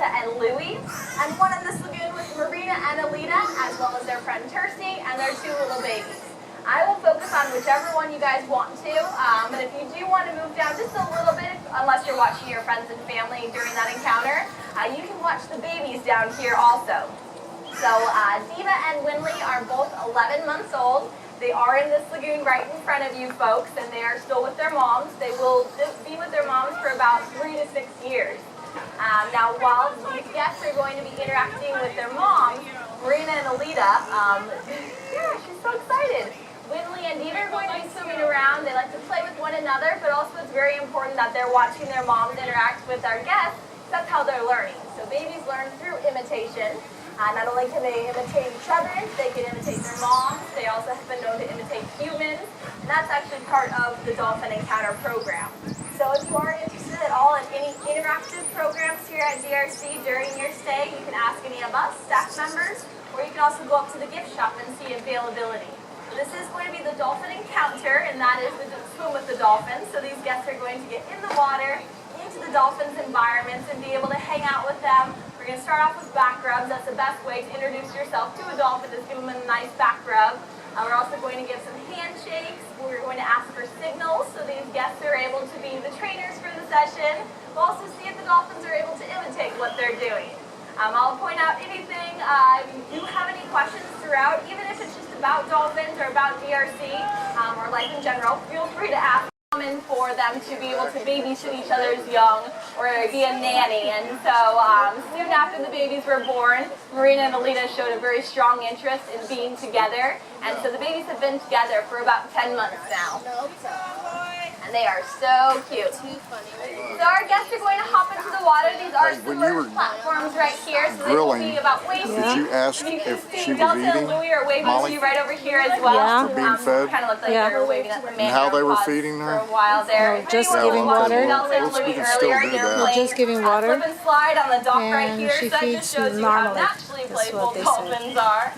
and Louie, and one in this lagoon with Marina and Alita, as well as their friend Tercy and their two little babies. I will focus on whichever one you guys want to, but if you do want to move down just a little bit, unless you're watching your friends and family during that encounter, you can watch the babies down here also. So Diva and Winley are both 11 months old. They are in this lagoon right in front of you folks, and they are still with their moms. They will be with their moms for about 3 to 6 years. Now, while these guests are going to be interacting with their moms, Marina and Alita, yeah, she's so excited. Winley and Diva are going to be swimming around. They like to play with one another, but also it's very important that they're watching their moms interact with our guests. That's how they're learning. So babies learn through imitation. Not only can they imitate each other, they can imitate their moms. They also have been known to imitate humans, and that's actually part of the Dolphin Encounter program. So if you are interested at all in any interactive programs here at DRC during your stay, you can ask any of us, staff members, or you can also go up to the gift shop and see availability. This is going to be the Dolphin Encounter, and that is the swim with the dolphins. So these guests are going to get in the water, into the dolphins' environments, and be able to hang out with them. We're going to start off with back rubs. That's the best way to introduce yourself to a dolphin, is give them a nice back rub. We're also going to give some handshakes. We're going to ask for signals so these guests are able to be the trainers for the session. We'll also see if the dolphins are able to imitate what they're doing. I'll point out anything. If you do have any questions throughout, even if it's just about dolphins or about DRC or life in general, feel free to ask. Common for them to be able to babysit each other's young or be a nanny, and so soon after the babies were born, Marina and Alita showed a very strong interest in being together, and so the babies have been together for about 10 months now. And they are so cute. So our guests are going to hop into the water. These are submerged platforms right here, so they will be about waist deep. Did you ask if she was Delta eating? and Louie are waving to you right over here as well. Yeah. For being fed? Kind of looked like they were waving at the And how they were feeding her? for a while there. Just giving water. Delta and Louie earlier, Just giving water. Slip and slide on the dock right And here, she so that just feeds shows you normally. how naturally That's playful what they dolphins are.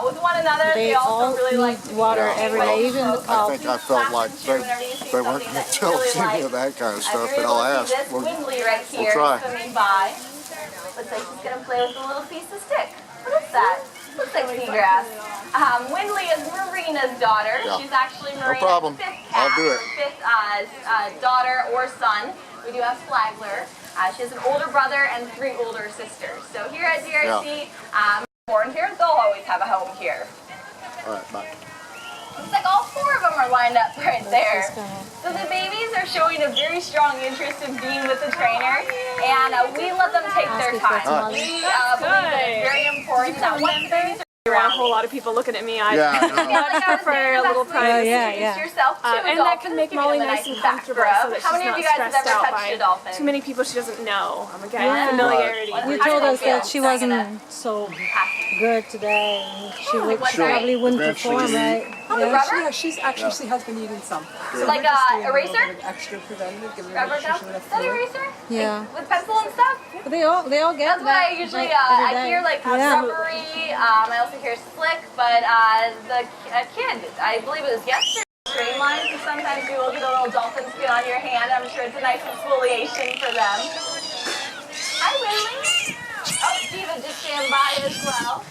With one another, They also all really like need water every day, even the I cow. think I felt like they weren't going to tell us any of that kind of stuff, but I'll ask. We'll try. Swimming by. Looks like she's going to play with a little piece of stick. What is that? Looks like seagrass. Winley is Marina's daughter. Yeah. She's actually Marina's problem. fifth I'll cat, do it. fifth daughter or son. We do have Flagler. She has an older brother and 3 older sisters. So here at DRC, born here, they'll always have a home here. All right, bye. Looks like all 4 of them are lined up right there. So the babies are showing a very strong interest in being with the trainer, and we let them take their time. We believe that it's very important that once the babies are around a whole lot of people looking at me, I much prefer a little privacy. And that can make Molly nice and comfortable so that she's not stressed out by too many people she doesn't know. I'm getting familiarity. You told us that she wasn't so good today. She probably wouldn't perform right. Rubber? She has been eating some. So like eraser? Extra preventative, giving Rubber her gum? Is that eraser? Yeah. With pencil and stuff? But they all get That's what I usually, I hear like rubbery, I also hear slick, but the kid, I believe it was yesterday, streamlines, and sometimes you will get a little dolphin skin on your hand. I'm sure it's a nice exfoliation for them. Hi, Winley. Oh, Diva just stand by as well.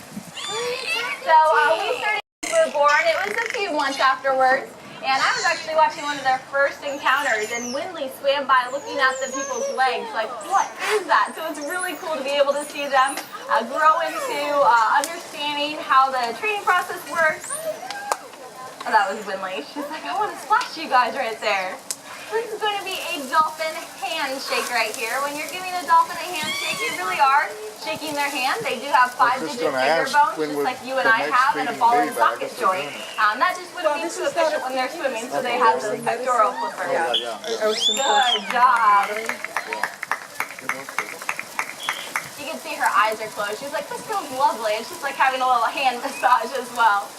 So we started when we were born. It was a few months afterwards. And I was actually watching one of their first encounters, and Winley swam by looking at the people's legs, like, what is that? So it's really cool to be able to see them grow into understanding how the training process works. Oh, that was Winley. She's like, I want to splash you guys right there. This is going to be a dolphin handshake right here. When you're giving a dolphin a handshake, you really are shaking their hand. They do have 5-digit finger bones, just like you and I have, and a ball and socket joint. That just wouldn't be too efficient when they're swimming, so they have those pectoral flippers. Good job. You can see her eyes are closed. She's like, this feels lovely. It's just like having a little hand massage as well.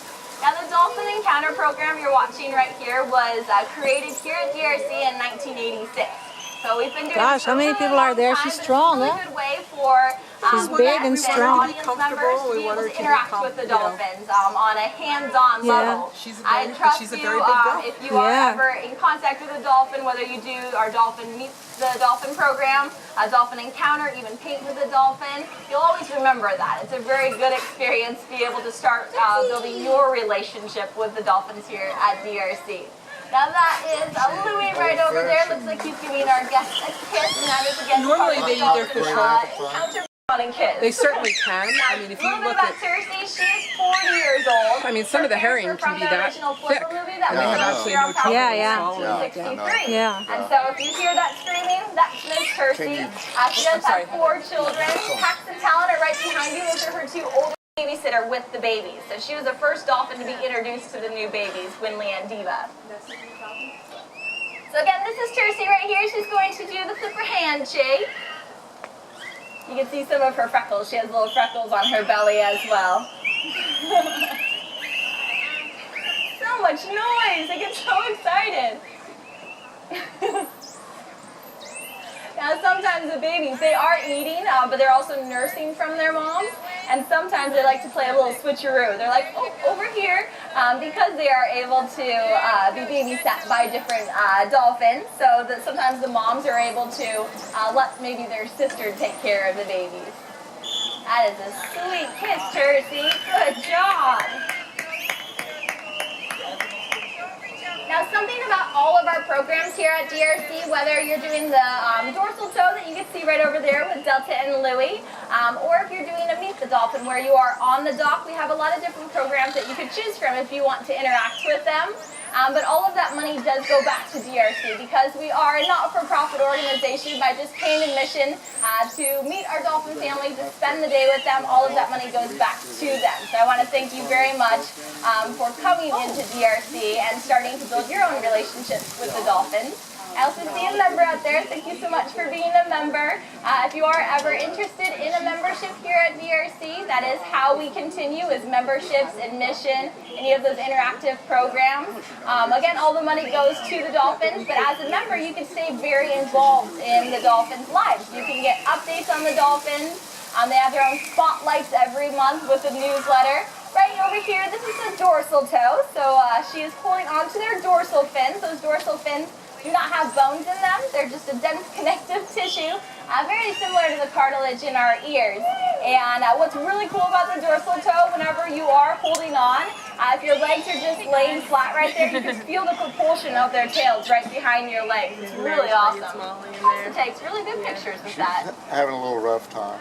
Now, the Dolphin Encounter program you're watching right here was created here at DRC in 1986. So we've been doing Gosh, how many people are there? She's strong, huh? It's a really good way for She's we're big gonna and ask our strong. audience members to be able to interact with the you know. dolphins on a hands-on Yeah. level. She's a I very- trust she's a you very big girl. if you are Yeah. ever in contact with a dolphin, whether you do our dolphin meets the dolphin program, a dolphin encounter, even paint with a dolphin, you'll always remember that. It's a very good experience to be able to start building your relationship with the dolphins here at DRC. Now that is Louis right over there. Looks like he's giving our guests a kiss, and that is again Normally they either encounter and kiss. They certainly can. I mean, if A you little bit look about at, Cersei, she is 40 years old. I mean, some of the herring can be that thick. And And they have actually no trouble swallowing it. 63. Yeah. And so if you hear that screaming, that's Miss Cersei. She does have 4 children. Paxton Talent are right behind you. Those are her 2 older babysitter with the babies. So she was the first dolphin to be introduced to the new babies, Winley and Diva. So again, this is Cersei right here. She's going to do the flipper handshake. You can see some of her freckles. She has little freckles on her belly as well. So much noise. I get so excited. Now sometimes the babies, they are eating, but they're also nursing from their moms. And sometimes they like to play a little switcheroo. They're like, oh, over here, because they are able to be babysat by different dolphins. So that sometimes the moms are able to let maybe their sister take care of the babies. That is a sweet kiss, Cersei. Good job. Now something about all of our programs here at DRC, whether you're doing the dorsal toe that you can see right over there with Delta and Louie, or if you're doing a Meet the Dolphin where you are on the dock, we have a lot of different programs that you could choose from if you want to interact with them. But all of that money does go back to DRC because we are a not-for-profit organization. By just paying admission to meet our dolphin family, to spend the day with them, all of that money goes back to them. So I want to thank you very much for coming into DRC and starting to build your own relationships with the dolphins. I also see a member out there. Thank you so much for being a member. If you are ever interested in a membership here at DRC, that is how we continue, is memberships, admission, any of those interactive programs. Again, all the money goes to the dolphins, but as a member, you can stay very involved in the dolphins' lives. You can get updates on the dolphins. They have their own spotlights every month with a newsletter. Right over here, this is the dorsal toe. So she is pulling onto their dorsal fins. Those dorsal fins do not have bones in them. They're just a dense connective tissue, very similar to the cartilage in our ears. And what's really cool about the dorsal toe, whenever you are holding on, if your legs are just laying flat right there, you can feel the propulsion of their tails right behind your legs. It's really awesome. It takes really good pictures with that. Having a little rough time.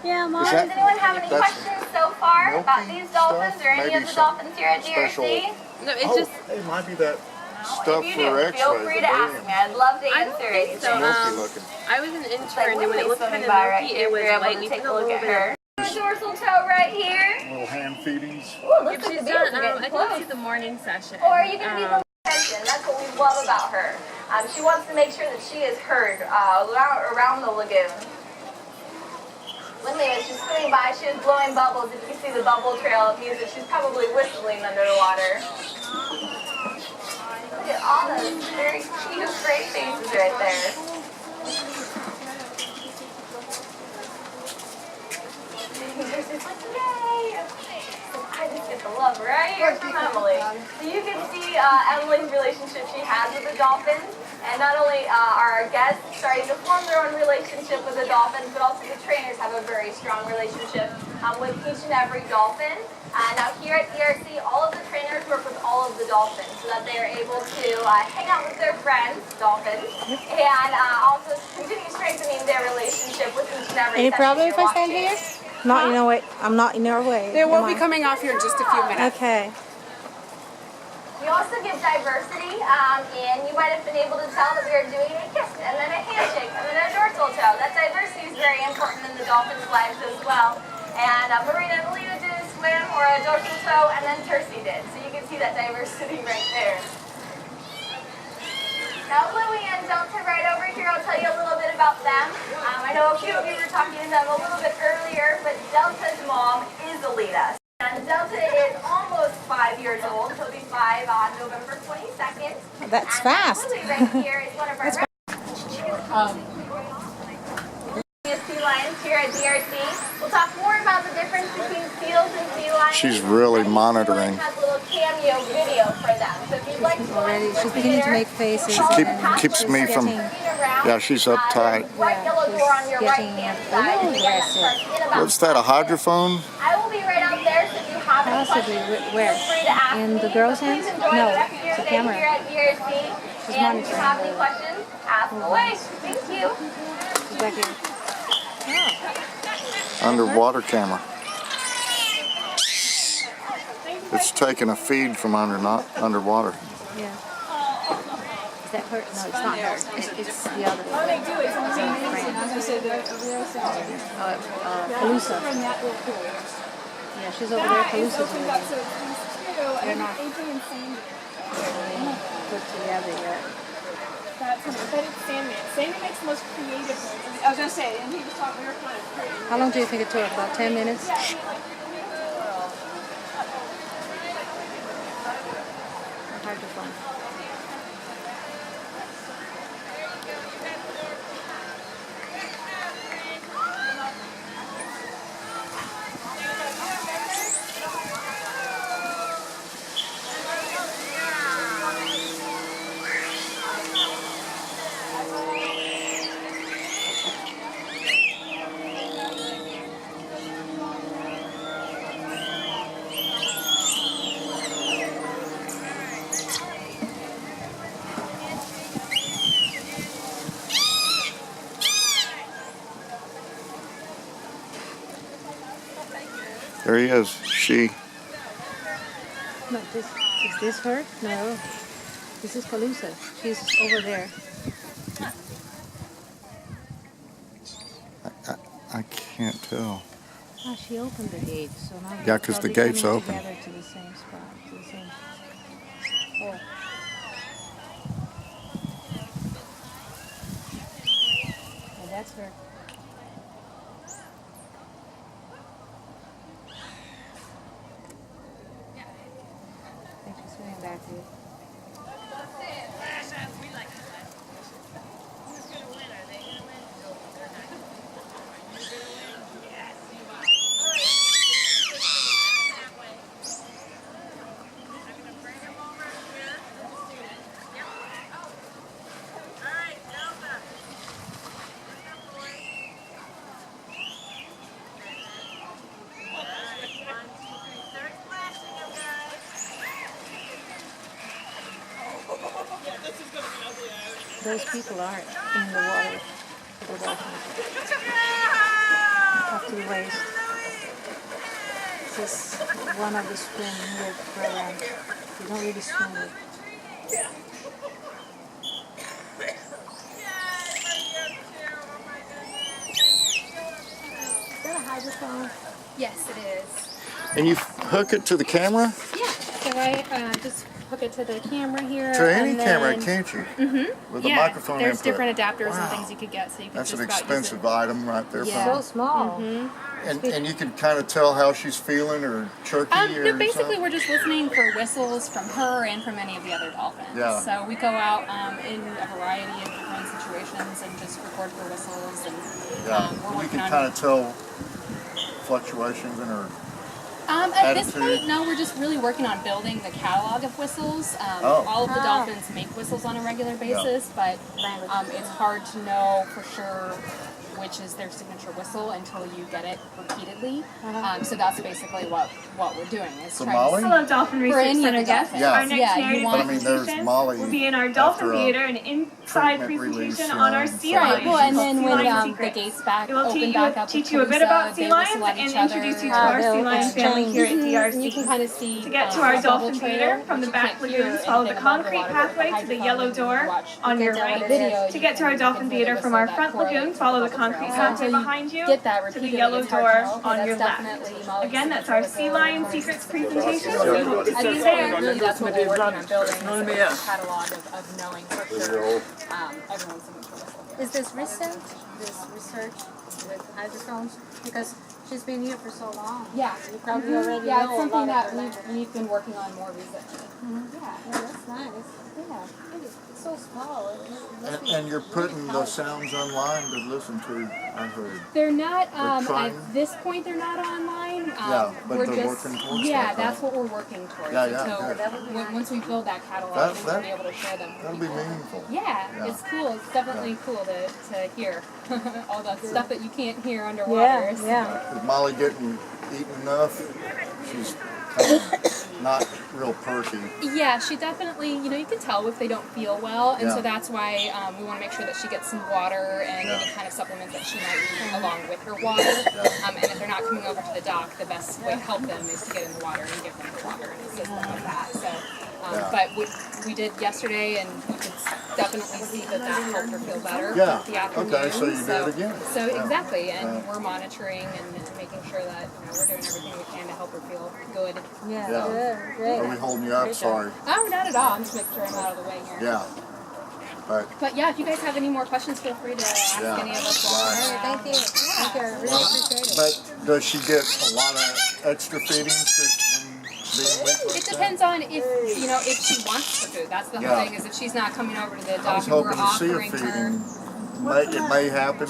Yeah, Mom. Is Does that- anyone have any that's questions so far about milky these dolphins stuff? or any Maybe of the some dolphins here at special- DRC? No, it's Oh, just it might be that stuff If you for do, X-rays. feel free to ask me. I'd love to I don't answer think it. so. Milky looking. I was an intern, Like and when Winley it looked kind swimming of by right milky, here. it was You're able white. to We take put a a look little at bit her. The dorsal toe right here. Little hand feedings. Ooh, looks If like she's the beetles done, are I getting didn't see close. the morning session. Or you can be the attention. That's what we love about her. She wants to make sure that she is heard around the lagoon. Winley was just swimming by. She was blowing bubbles. If you can see the bubble trail of music, she's probably whistling under the water. Look at all those very cute, great faces right there. She's like, yay! I just get the love right here from Emily. So you can see Emily's relationship she has with the dolphins. And not only are our guests starting to form their own relationship with the dolphins, but also the trainers have a very strong relationship with each and every dolphin. Now here at DRC, all of the trainers work with all of the dolphins so that they are able to hang out with their friends, dolphins, and also continue strengthening their relationship with each and every Any session problem if you're I stand watching. here? Not in your way. I'm not in your way. They will am be I? coming off here in just a few minutes. Okay. We also give diversity, and you might have been able to tell that we are doing a kiss, and then a handshake, and then a dorsal toe. That diversity is very important in the dolphins' lives as well. And Marina and Alita did a swim or a dorsal toe, and then Cersei did. So you can see that diversity right there. Now Louie and Delta right over here, I'll tell you a little bit about them. I know a few of you were talking to them a little bit earlier, but Delta's mom is Alita. And Delta is almost 5 years old. He'll be 5 on November 22nd. That's And fast. Louie right here is one of our sea lions here at DRC. We'll talk more about the difference between seals and sea lions. She's really monitoring. Has a little cameo video for them. So if you'd like to Already, she's beginning to make faces. Keeps me from. Yeah, she's uptight. Bright yellow door on your right hand side. What's that? A hydrophone? I will be right out there, so if you have any Possibly. questions, Where? feel free to ask In me. the girl's Please hands? enjoy No, the rest of your it's a day camera. here at DRC. She's And if you have any monitoring. questions, ask away. Thank you. She's back here. Underwater camera. It's taking a feed from underwater. Yeah. Is that her? No, it's not her. It's the other one. Calusa. Yeah, she's over there. Calusa's over there. They're not put together yet. That's funny. But it's Sandman. Sandman makes the most creative noises. I was gonna say, and he was talking. We were kind of creative. How long do you think it took? About 10 minutes? Hydrophone. There he is. She. No, is this her? No. This is Calusa. She's over there. I can't tell. Oh, she opened the gate, so now Yeah, 'cause the gate's open. Together to the same spot, to the same. Oh. Oh, that's her. I think she's swimming back here. Those people are in the water for the dolphins. Up to the waist. This is one of the swim with programs. You don't really swim with. Is that a hydrophone? Yes, it is. And you hook it to the camera? Yeah. So I just hook it to the camera here. To any and camera, then, can't you? Mm-hmm. With a yeah, microphone there's input. different adapters Wow. and things you could get, so you could That's just an about expensive use item right there. Yeah. So For small. and you can kind of tell how she's feeling or chirky or No, basically something? we're just listening for whistles from her and from any of the other dolphins. Yeah. So we go out in a variety of different situations and just record for whistles, and Yeah. we're You working can on. kind of tell fluctuations in her. At this attitude. point, no, we're just really working on building the catalog of whistles. Oh. All of the dolphins make whistles on a regular basis, but it's hard to know for sure which is their signature whistle until you get it repeatedly. So that's basically what we're doing. Is For trying Molly? to Hello, Dolphin For Research any of Center the guests. dolphins. Yeah. Our next Yeah, you narrative want- But I mean, there's presentation Molly will be in our Dolphin after a Theater, an inside treatment release, presentation you on know, our so sea like lions. Well, and called then Sea when Lion the Secrets. gates back It will open back up teach with you a bit about Calusa, sea they will lions select and each other. introduce you to our sea lion family here at DRC. You can kind of see To get to our a Dolphin bubble Theater trail, from the which back you can't hear lagoons, follow the anything above concrete water, pathway but to the hydrophone, yellow you can door watch. on your tell what right. it Video, To you get to our can Dolphin hear the Theater from whistle our that front correlates lagoon, with follow the bubble concrete trail. pathway Until behind you get that to the repeatedly, yellow it's hard door to know. on That's your left. definitely Molly's Again, that's signature our whistle. Sea Lion Secrets presentation. So We hope to at see you this there. point, really, that's what we're working on building is a catalog of knowing for sure everyone's signature whistle. Is this recent, this research with hydrophones? Because she's been here for so long. Yeah. You probably already Yeah, know it's something a lot that of her language. we've been working on more recently. Yeah, that's nice. Yeah, it's so small. It must be And you're putting really those sounds online to listen to. I heard. They're not, trying. at this point they're not online. Yeah, but we're they're just, working towards yeah, that, that's right? what we're working towards. Yeah, yeah, So good. once we build that catalog, That- we'll be able to share them with That'll be people. meaningful. Yeah, Yeah. it's cool. It's definitely cool to hear all the stuff that you can't hear underwater. Yeah, so. yeah. Is Molly eating enough? She's kind of not real perky. Yeah, she definitely, you can tell if they don't feel well, and Yeah. so that's why we want to make sure that she gets some water and Yeah. any kind of supplements that she might need along with her water. And if they're not coming over to the dock, the best way to help them is to get in the water and give them the water and assist them with that. So, but we did yesterday, and you could definitely see that helped her feel better. Yeah. The afternoon. Okay, so you did it again. So Yeah. exactly, and we're monitoring and making sure that we're doing everything we can to help her feel good. Yeah, Yeah. good, great. Are we holding you up? Sorry. Oh, not at all. I'm just making sure I'm out of the way here. Yeah. But yeah, if you guys have any more questions, feel free to ask Yeah. any of us. while Right. we're Thank you. Thank you. I really appreciate it. But does she get a lot of extra feedings from being weak like It depends on if she wants the food. That's the whole Yeah. thing, is if she's not coming over to the I dock was and we're hoping to see a offering her. feeding. It may happen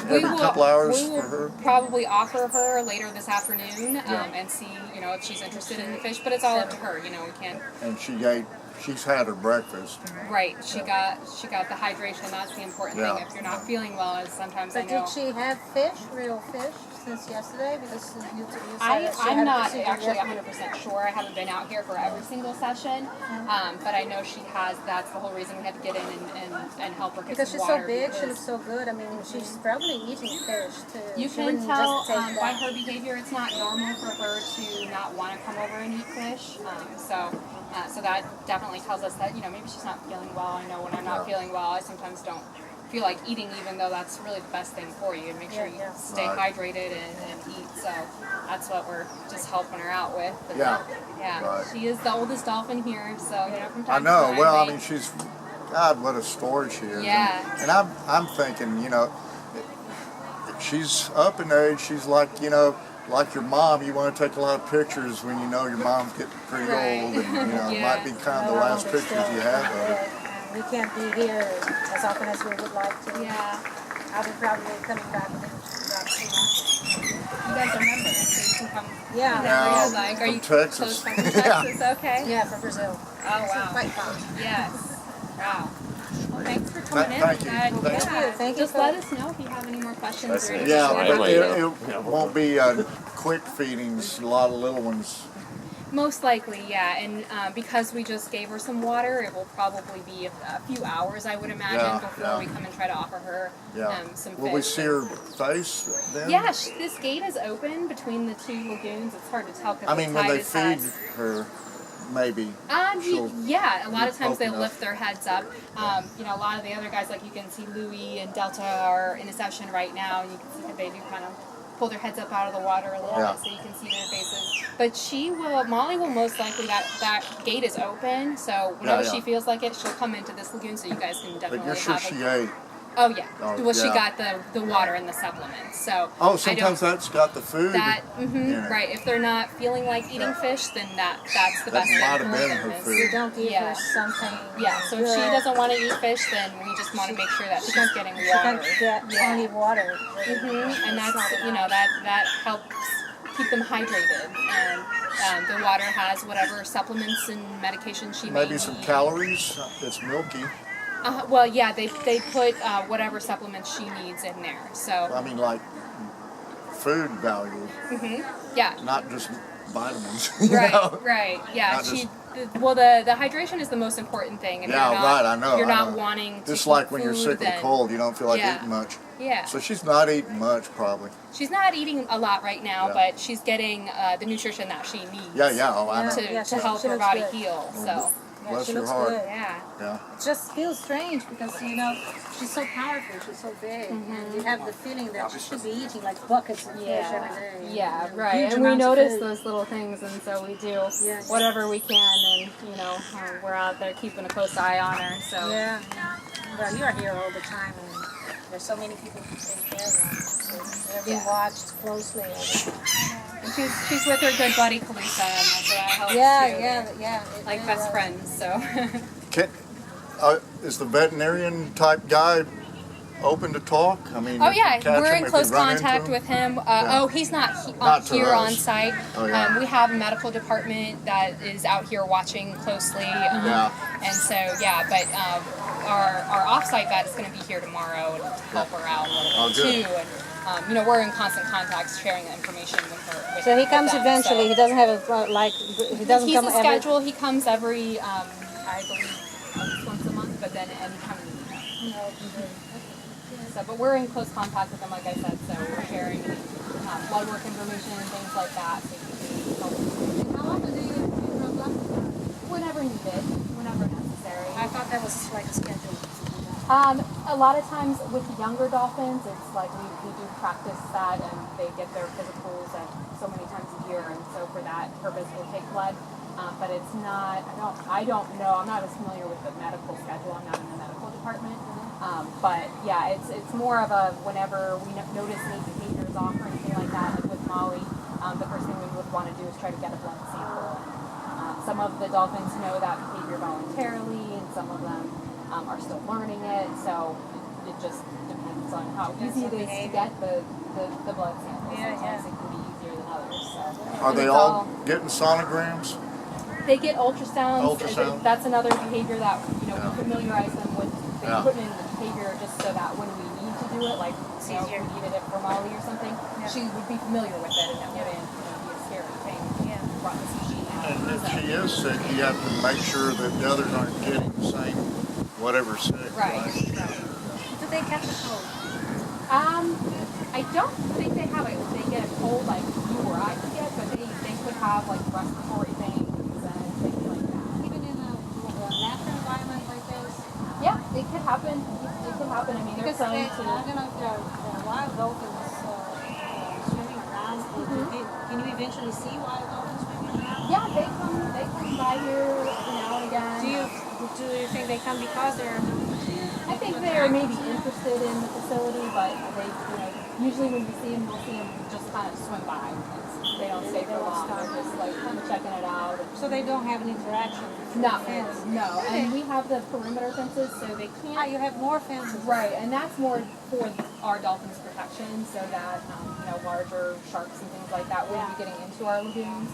every couple hours we will for her. probably offer her later this afternoon and see if she's interested in the fish, but it's all up to her. We can't. And she's had her breakfast. Right. She got the hydration. That's the important Yeah. thing. If you're not feeling well, as sometimes I But know. did she have fish, real fish, since yesterday? Because you said that she I'm had a not procedure actually yesterday. 100% sure. I haven't been out here for every single session, but I know she has. That's the whole reason we had to get in and help her get Because some she's so water. big, she because looks so good. I mean, she's probably eating fish too. you She can wouldn't tell just take by that. her behavior. It's not normal for her to not want to come over and eat fish. So that definitely tells us that maybe she's not feeling well. I know when I'm not feeling well, I sometimes don't feel like eating, even though that's really the best thing for you. Make sure you stay Right. hydrated and eat. So that's what we're just helping her out with. But Yeah. Right. She is the oldest dolphin here, so from I time know. to time. Well, I mean, God, what a story she is. Yeah. And I'm thinking, she's up in age. She's like, like your mom. You want to take a lot of pictures when you know your mom's getting pretty Right. old, and it Yeah. might be kind of the No, I last pictures understand. you have of her. We can't be here as often as we would like to. Yeah. I'll be probably coming back soon. You guys are members, so you can come. Yeah. whenever you Yeah, like. Are from you Texas. close from Texas? Yeah. Okay. Yeah, from Brazil. Oh wow. Quite far. Yes. Wow. Well, thanks for coming in. Thank you. And, Thank yeah, Thank you just for- let us know if you have any more questions or anything. Yeah, I but might, it won't be quick feedings. A lot of little ones. Most likely, yeah. And because we just gave her some water, it will probably be a few hours, I would imagine, Yeah, before yeah. we come and try to offer her Yeah. some Will we fish. see her face then? Yeah, this gate is open between the two lagoons. It's hard to tell because I mean, the when tide they is feed her, maybe. she'll yeah, a lot of times they open up. lift their heads up. A lot of the other guys, like you can see Louie and Delta are in a session right now, and you can see that they do kind of pull their heads up out of the water a little Yeah. bit so you can see their faces. But Molly will most likely, that gate is open, so whenever Yeah. she feels like it, she'll come into this lagoon so you guys can But definitely you're sure have she a... ate. Oh yeah. Oh, Well, she yeah. got the water and the supplements, so Oh, I sometimes don't, that's got the food. in it. right. If they're not feeling like eating Yeah. fish, then that's the That best thing might for have been them her is- food. You don't give Yeah. her something. Yeah, so if she good. doesn't want to eat fish, then we just want to make sure that she's getting She can water. get Yeah. only water. And It's that's, not enough. that helps keep them hydrated. And the water has whatever supplements and medication she may Maybe some need. calories. It's milky. Well, yeah, they put whatever supplements she needs in there. So, I mean, like food value, yeah. not just vitamins. you Right, know? right, yeah. Not The hydration is the most important thing. And Yeah, you're not, right, I know, You're I not know. wanting to Just keep like when you're food sick with a and- cold, you don't feel like Yeah. eating much. Yeah. So she's not eating much, probably. She's not eating a lot right now, Yeah. but she's getting the nutrition that she needs. Yeah. Oh, I know. To, Yeah, to she help her looks body good. heal. So, Bless she your looks heart. good. yeah. Yeah. It just feels strange because, she's so powerful, she's so big, and you have the feeling that she should be eating like buckets of fish every day. Yeah, and right. huge And we amounts of notice food. those little things, and so we do Yeah. whatever we can, and we're out there keeping a close eye on her. So Yeah. Well, you're here all the time, and there's so many people who take care of them. So they're being Yeah. watched closely all the time. and she's with her good buddy Kalisa, and so that helps Yeah, too. yeah. Like best friends. So Is the veterinarian type guy open to talk? I mean, Oh if you yeah, catch we're him, in if close you run into contact him? with him. Yeah. Oh, he's not, Not to here us. on site. Oh, yeah. We have a medical department that is out here watching closely. Yeah. And so yeah, but our off-site vet is going to be here tomorrow and help her out a little bit good. too. And you know, we're in constant contact, sharing the information with her. So he comes them, eventually. so. He doesn't have a he doesn't He's come a every. schedule. He comes every, I believe, once a month, but then anytime we need him. So, but we're in close contact with him, like I said. So we're sharing blood work information and things like that, so he can help. How often do you run blood? Whenever needed, whenever necessary. I thought that was like a schedule. A lot of times with the younger dolphins, it's like we do practice that, and they get their physicals so many times a year, and so for that purpose we'll take blood. But it's not. I don't know. I'm not as familiar with the medical schedule. I'm not in the medical department. But yeah, it's more of a whenever we notice any behaviors off or anything like that, like with Molly, the first thing we would want to do is try to get a blood sample. Some of the dolphins know that behavior voluntarily, and some of them are still learning it. So it just depends on how easy it is to get the blood sample. Sometimes it can be easier than others. So. Are they all getting sonograms? They get ultrasounds. Ultrasound? That's another behavior that we familiarize them with the Yeah. equipment and the behavior, just so that when we need to do it, like if we needed it for Molly or something, she would be familiar with it, and it wouldn't be a scary thing. Brought this machine out. And if she is sick, you have to make sure that the others aren't getting the same whatever sick. Right. Do they catch a cold? I don't think they have it. They get a cold like you or I could get, but they could have like respiratory things and things like that. Even in a natural environment like this? Yeah, it could happen. It could happen. I mean, they're Because prone to. I don't know if there are wild dolphins swimming around. Can you eventually see wild dolphins swimming around? Yeah, they come by here now and again. Do you think they come because they're? I think they are maybe interested in the facility, but they, usually when you see them, you'll see them just kind of swim by. They don't stay for long. They're just like kind of checking it out. So they don't have an interaction? No. And we have the perimeter fences, so they can't. You have more fences. Right, and that's more for our dolphins' protection, so that larger sharks and things like that wouldn't be getting into our lagoons.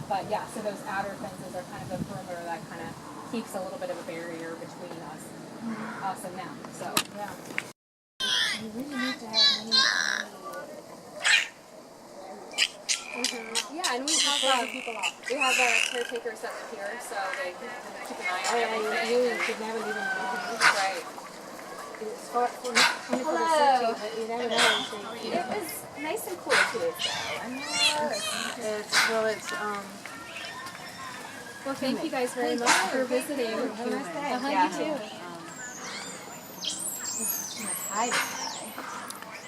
But yeah, so those outer fences are kind of the perimeter that kind of keeps a little bit of a barrier between us and them. So yeah. You really need to have many. Yeah, and we have caretakers that live here, so they keep an eye on everything. You should never leave them alone. Right. It's only for the safety, but you never know. It was nice and cool 2 days ago. Well, thank you guys very much for visiting. Have a nice day. You too.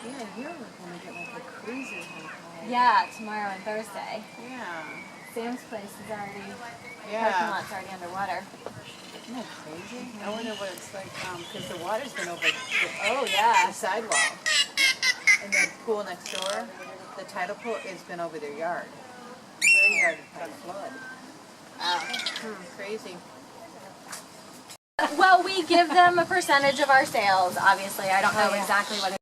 Yeah, you're gonna get like a cruiser high. Yeah, tomorrow and Thursday. Yeah. Sam's place is already, parking Yeah. lot's already underwater. Isn't that crazy? I wonder what it's like, because the water's been over Oh, yeah. the sidewall. And the pool next door, the tidal pool has been over their yard. Their yard had flood. Wow. Crazy. Well, we give them a percentage of our sales, obviously. I don't know exactly what